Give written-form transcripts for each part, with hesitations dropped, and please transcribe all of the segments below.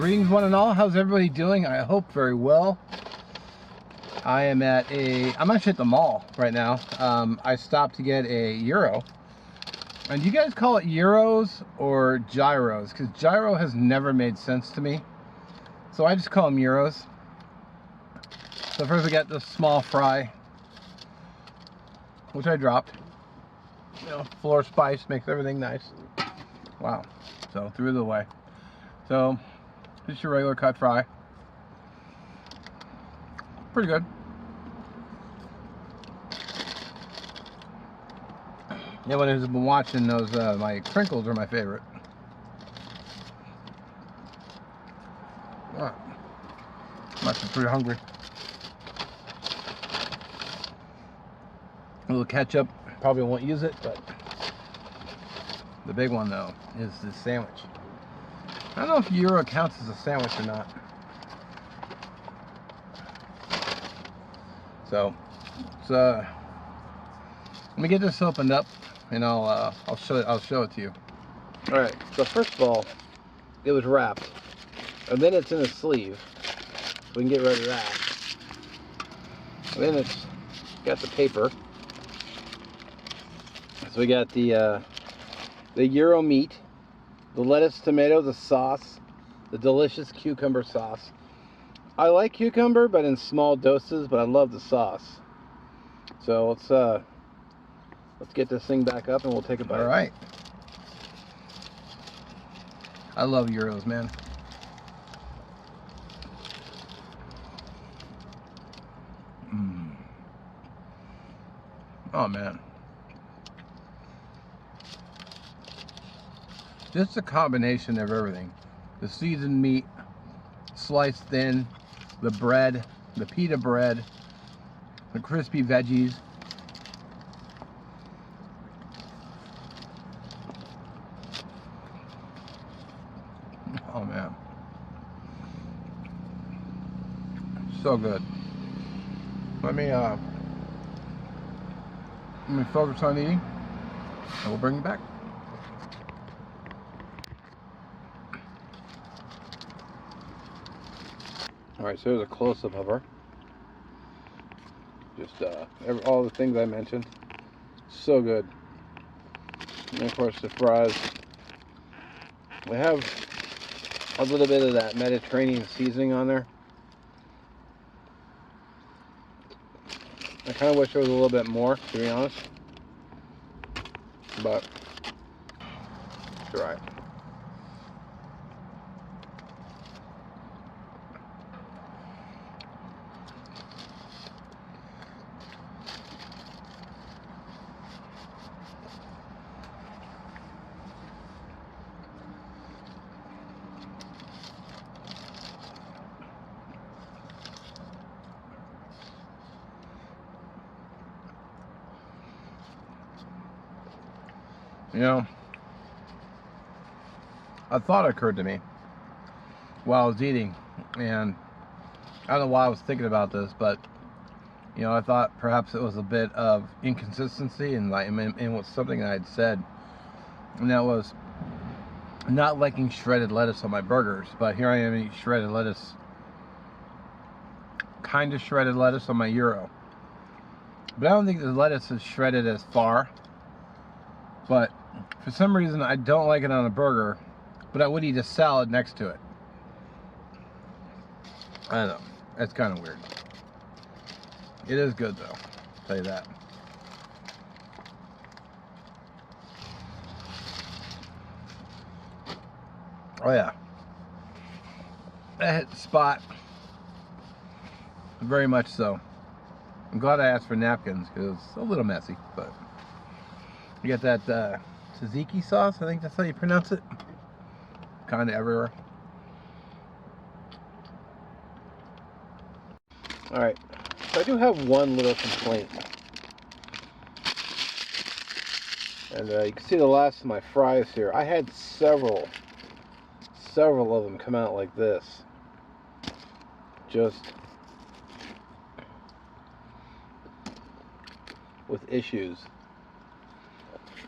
Greetings one and all. How's everybody doing? I hope very well. I'm actually at the mall right now. I stopped to get a gyro. And do you guys call it gyros or gyros? Because gyro has never made sense to me. So I just call them gyros. So first we got this small fry, which I dropped. You know, floor spice makes everything nice. Wow. So threw it away. So just your regular cut fry. Pretty good. Anyone who's been watching knows my crinkles are my favorite. Wow. Must be pretty hungry. A little ketchup. Probably won't use it, but the big one though is the sandwich. I don't know if gyro counts as a sandwich or not. So, let me get this opened up, and I'll show it to you. All right. So first of all, it was wrapped, and then it's in a sleeve. So we can get rid of that. And then it's got the paper. So we got the gyro meat, the lettuce, tomato, the sauce, the delicious cucumber sauce. I like cucumber, but in small doses, but I love the sauce. So let's get this thing back up and we'll take a bite. All right. I love gyros, man. Oh man. Just a combination of everything. The seasoned meat, sliced thin, the bread, the pita bread, the crispy veggies. Oh man. So good. Let me focus on eating and we'll bring you back. Alright, so here's a close-up of her. Just all the things I mentioned. So good. And of course the fries. We have a little bit of that Mediterranean seasoning on there. I kind of wish there was a little bit more, to be honest. But it's alright. You know, a thought occurred to me while I was eating, and I don't know why I was thinking about this, but you know, I thought perhaps it was a bit of inconsistency in what something I had said, and that was not liking shredded lettuce on my burgers. But here I am eating shredded lettuce, kind of shredded lettuce on my gyro. But I don't think the lettuce is shredded as far. But for some reason, I don't like it on a burger, but I would eat a salad next to it. I don't know. That's kind of weird. It is good, though. I'll tell you that. Oh, yeah. That hit the spot. Very much so. I'm glad I asked for napkins, because it's a little messy, but... You got that tzatziki sauce, I think that's how you pronounce it. Kind of everywhere. Alright, so I do have one little complaint. And you can see the last of my fries here. I had several of them come out like this. Just with issues.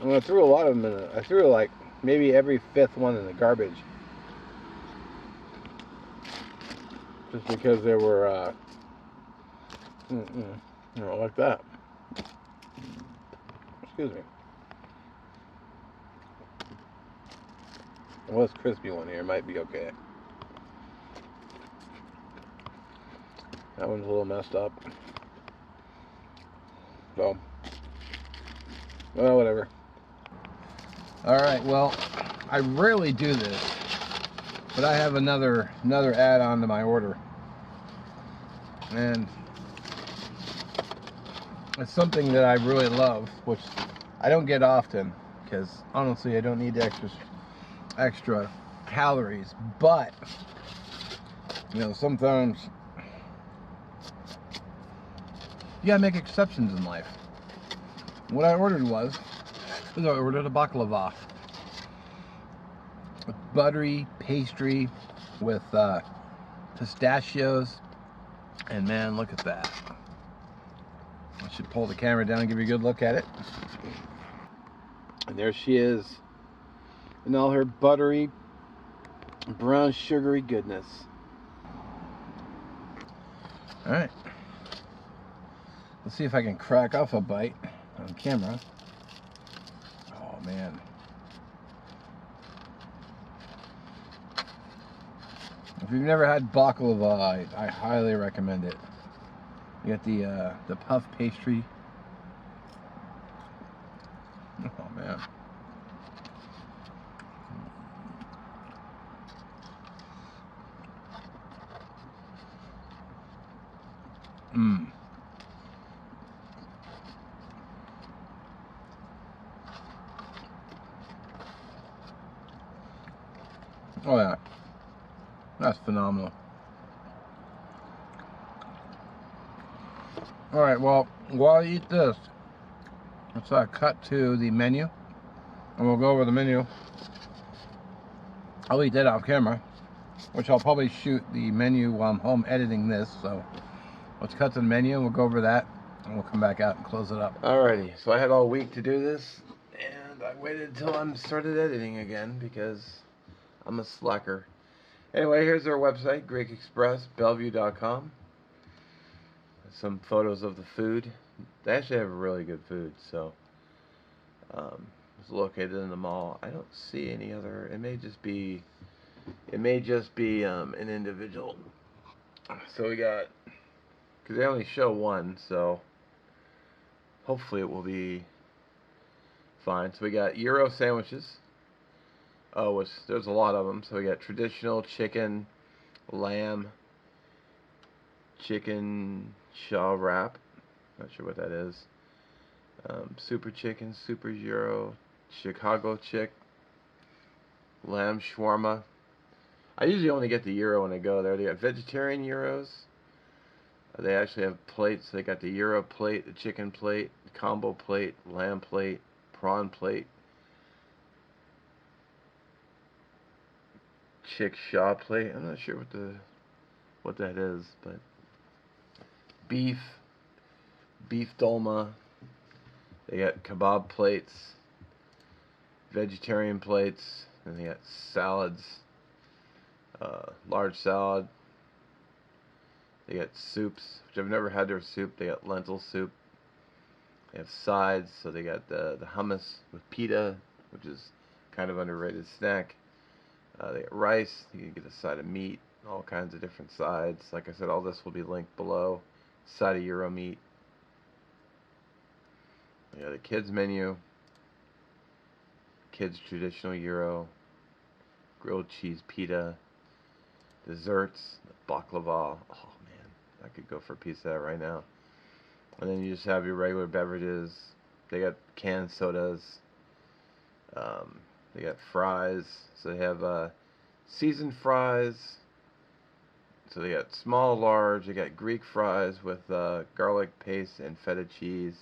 And I threw a lot of them in I threw like maybe every fifth one in the garbage. just because they were, like that. Excuse me. Well, this crispy one here might be okay. That one's a little messed up. So, well, whatever. Alright, well, I rarely do this, but I have another add-on to my order. And it's something that I really love, which I don't get often, because honestly I don't need extra calories, but you know, sometimes you gotta make exceptions in life. What I ordered was I ordered a baklava, a buttery pastry with pistachios, and man, look at that. I should pull the camera down and give you a good look at it. And there she is in all her buttery, brown, sugary goodness. Alright. Let's see if I can crack off a bite on camera. Oh, man. If you've never had baklava, I highly recommend it. You got the puff pastry. Oh, man. Mmm. Oh, yeah. That's phenomenal. Alright, well, while I eat this, let's cut to the menu, and we'll go over the menu. I'll eat that off camera, which I'll probably shoot the menu while I'm home editing this, so let's cut to the menu and we'll go over that, and we'll come back out and close it up. Alrighty, so I had all week to do this, and I waited until I started editing again, because I'm a slacker. Anyway, here's their website, Greek Express, Bellevue.com. Some photos of the food. They actually have really good food, so it's located in the mall. I don't see any other. It may just be an individual. So we got, because they only show one, so hopefully it will be fine. So we got Euro sandwiches. Oh, there's a lot of them. So we got traditional chicken, lamb, chicken shaw wrap. Not sure what that is. Super chicken, super gyro, Chicago chick, lamb shawarma. I usually only get the gyro when I go there. They got vegetarian gyros. They actually have plates. They got the gyro plate, the chicken plate, the combo plate, lamb plate, prawn plate, chick shaw plate. I'm not sure what that is, but beef dolma. They got kebab plates, vegetarian plates, and they got salads, large salad. They got soups, which I've never had their soup. They got lentil soup. They have sides, so they got the hummus with pita, which is kind of underrated snack. They got rice. You can get a side of meat, all kinds of different sides. Like I said, all this will be linked below. Side of gyro meat. We got a kids menu, kids traditional gyro, grilled cheese pita, desserts, baklava. Oh man, I could go for a piece of that right now. And then you just have your regular beverages. They got canned sodas. They got fries. So they have seasoned fries. So they got small, large. They got Greek fries with garlic paste and feta cheese.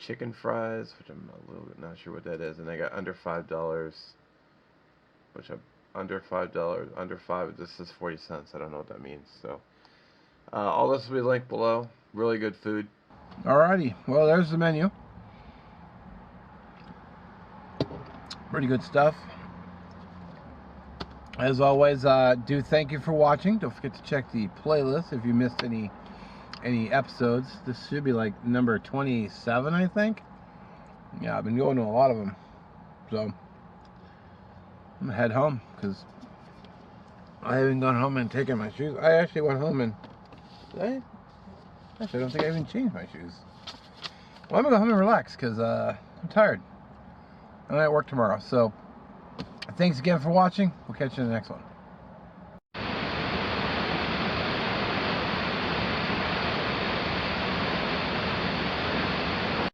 Chicken fries, which I'm a little bit not sure what that is, and they got under $5, which I'm under $5, this is 40 cents. I don't know what that means. So all this will be linked below. Really good food. Alrighty, well, there's the menu. Pretty good stuff. As always, do thank you for watching. Don't forget to check the playlist if you missed any episodes. This should be like number 27, I think. Yeah, I've been going to a lot of them. So I'm gonna head home because I haven't gone home and taken my shoes. I actually went home and actually, I don't think I even changed my shoes. Well, I'm gonna go home and relax because I'm tired. And I work tomorrow. So thanks again for watching. We'll catch you in the next one.